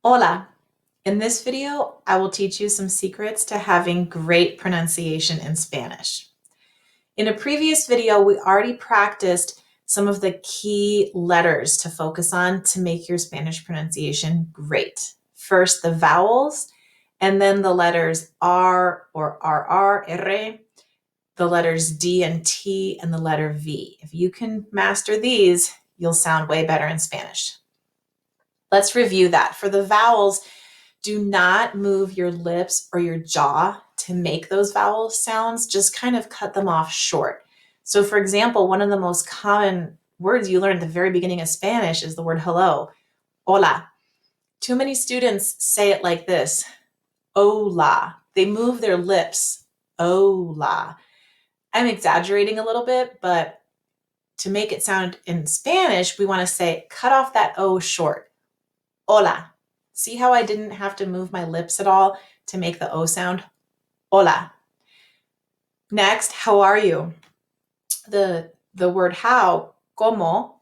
Hola. In this video, I will teach you some secrets to having great pronunciation in Spanish. In a previous video, we already practiced some of the key letters to focus on to make your Spanish pronunciation great. First, the vowels, and then the letters R or RR, R, the letters D and T, and the letter V. If you can master these, you'll sound way better in Spanish. Let's review that. For the vowels, do not move your lips or your jaw to make those vowel sounds. Just kind of cut them off short. So for example, one of the most common words you learn at the very beginning of Spanish is the word hello, hola. Too many students say it like this, hola. They move their lips, hola. I'm exaggerating a little bit, but to make it sound in Spanish, we want to say, cut off that O short, hola. See how I didn't have to move my lips at all to make the O sound? Hola. Next, how are you? The word how, como.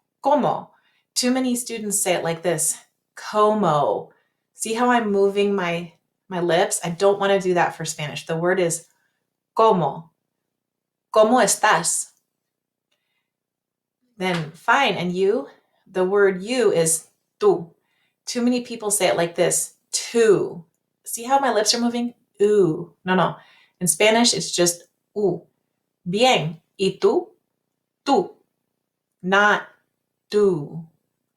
Too many students say it like this, como. See how I'm moving my lips? I don't want to do that for Spanish. The word is como. ¿Cómo estás? Then fine, and you? The word you is tú. Too many people say it like this, tú. See how my lips are moving? Ooh. No. In Spanish, it's just u. Bien. ¿Y tú? Tú. Not tú.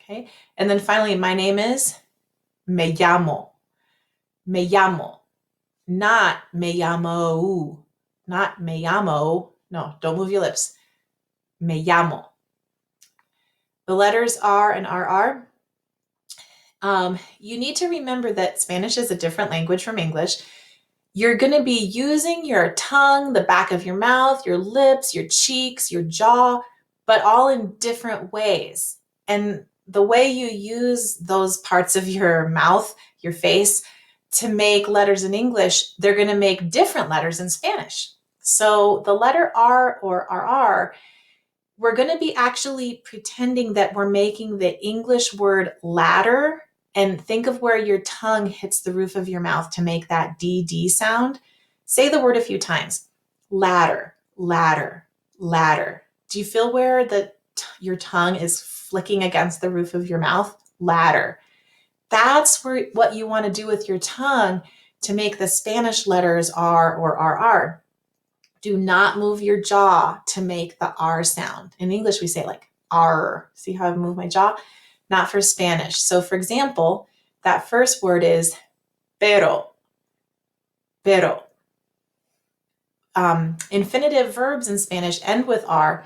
Okay? And then finally, my name is me llamo. Me llamo. Not me llamo. Not me llamo. No, don't move your lips. Me llamo. The letters R and RR. You need to remember that Spanish is a different language from English. You're going to be using your tongue, the back of your mouth, your lips, your cheeks, your jaw, but all in different ways. And the way you use those parts of your mouth, your face, to make letters in English, they're going to make different letters in Spanish. So the letter R or RR, we're going to be actually pretending that we're making the English word ladder. And think of where your tongue hits the roof of your mouth to make that DD sound. Say the word a few times. Ladder, ladder, ladder. Do you feel where your tongue is flicking against the roof of your mouth? Ladder. That's what you want to do with your tongue to make the Spanish letters R or RR. Do not move your jaw to make the R sound. In English, we say like R. See how I move my jaw? Not for Spanish. So for example, that first word is pero. Pero. Infinitive verbs in Spanish end with R.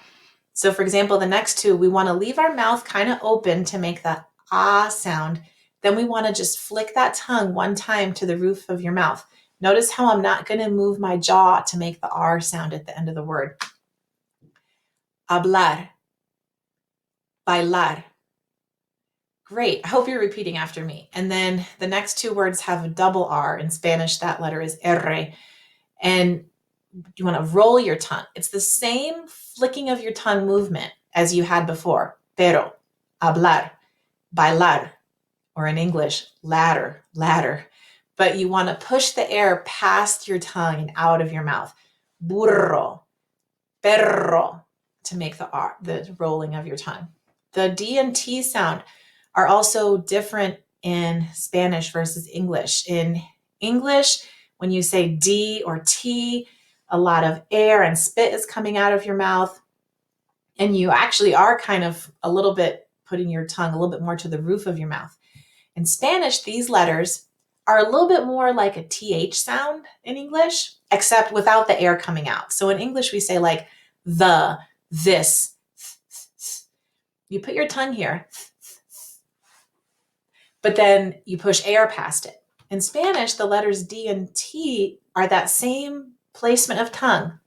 So for example, the next two, we want to leave our mouth kind of open to make the ah sound. Then we want to just flick that tongue one time to the roof of your mouth. Notice how I'm not going to move my jaw to make the R sound at the end of the word. Hablar. Bailar. Great. I hope you're repeating after me. And then the next two words have a double R. In Spanish, that letter is R. And you want to roll your tongue. It's the same flicking of your tongue movement as you had before. Pero, hablar, bailar, or in English, ladder, ladder. But you want to push the air past your tongue and out of your mouth. Burro, perro, to make the R, the rolling of your tongue. The D and T sound are also different in Spanish versus English. In English, when you say D or T, a lot of air and spit is coming out of your mouth. And you actually are kind of a little bit putting your tongue a little bit more to the roof of your mouth. In Spanish, these letters are a little bit more like a TH sound in English, except without the air coming out. So in English, we say like the, this. You put your tongue here, but then you push air past it. In Spanish, the letters D and T are that same placement of tongue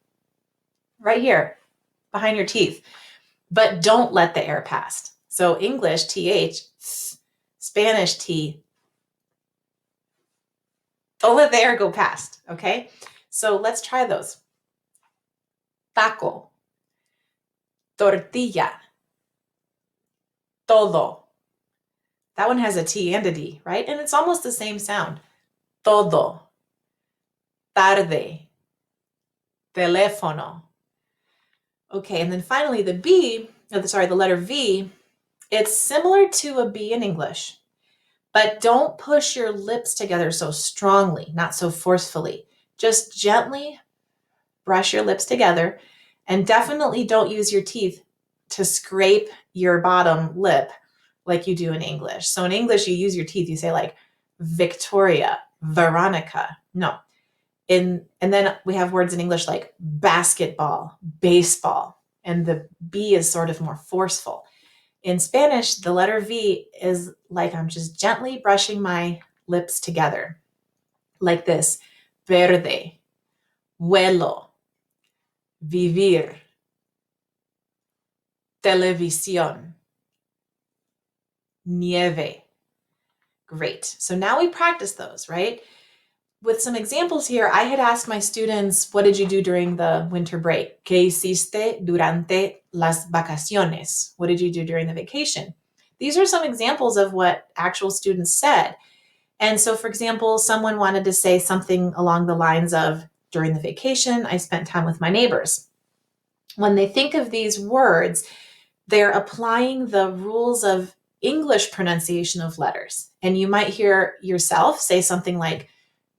right here behind your teeth, but don't let the air pass. So English, TH, Spanish, T. Don't let the air go past, okay? So let's try those. Taco, tortilla, todo, That one has a T and a D, right? And it's almost the same sound. Todo, tarde, teléfono. Okay, and then finally the letter V, it's similar to a B in English, but don't push your lips together so strongly, not so forcefully. Just gently brush your lips together, and definitely don't use your teeth to scrape your bottom lip like you do in English. So in English, you use your teeth, you say like Victoria, Veronica. No. And then we have words in English like basketball, baseball, and the B is sort of more forceful. In Spanish, the letter V is like I'm just gently brushing my lips together, like this: verde, vuelo, vivir, televisión, nieve. Great. So now we practice those, right? With some examples here, I had asked my students, what did you do during the winter break? ¿Qué hiciste durante las vacaciones? What did you do during the vacation? These are some examples of what actual students said. And so, for example, someone wanted to say something along the lines of, during the vacation, I spent time with my neighbors. When they think of these words, they're applying the rules of English pronunciation of letters. And you might hear yourself say something like,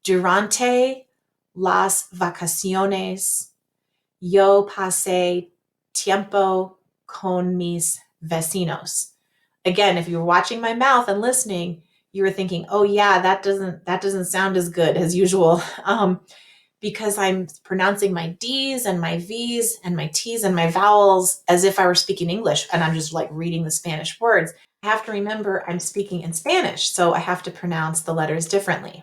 durante las vacaciones, yo pasé tiempo con mis vecinos. Again, if you were watching my mouth and listening, you were thinking, oh yeah, that doesn't sound as good as usual. Because I'm pronouncing my D's and my V's and my T's and my vowels as if I were speaking English, and I'm just like reading the Spanish words. I have to remember I'm speaking in Spanish, so I have to pronounce the letters differently.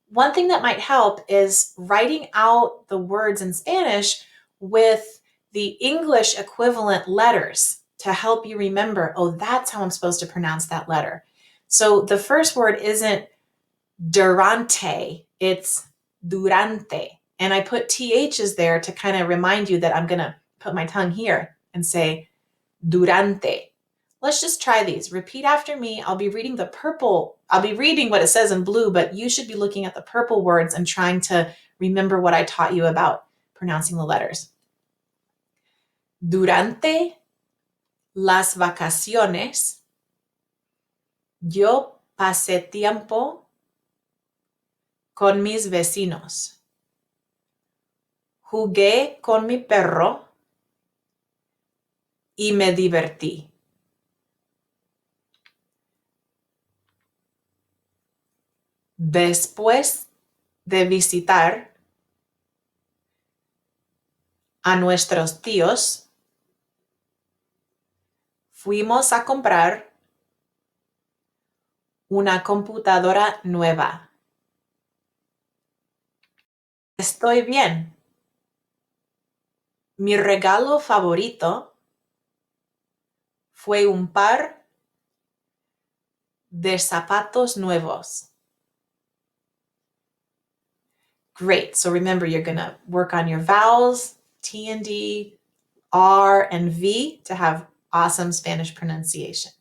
One thing that might help is writing out the words in Spanish with the English equivalent letters to help you remember, oh, that's how I'm supposed to pronounce that letter. So the first word isn't durante, it's durante. And I put THs there to kind of remind you that I'm going to put my tongue here and say durante. Let's just try these. Repeat after me. I'll be reading what it says in blue, but you should be looking at the purple words and trying to remember what I taught you about pronouncing the letters. Durante las vacaciones, yo pasé tiempo con mis vecinos. Jugué con mi perro y me divertí. Después de visitar a nuestros tíos, fuimos a comprar una computadora nueva. Estoy bien. Mi regalo favorito fue un par de zapatos nuevos. Great. So remember, you're going to work on your vowels, T and D, R and V, to have awesome Spanish pronunciation.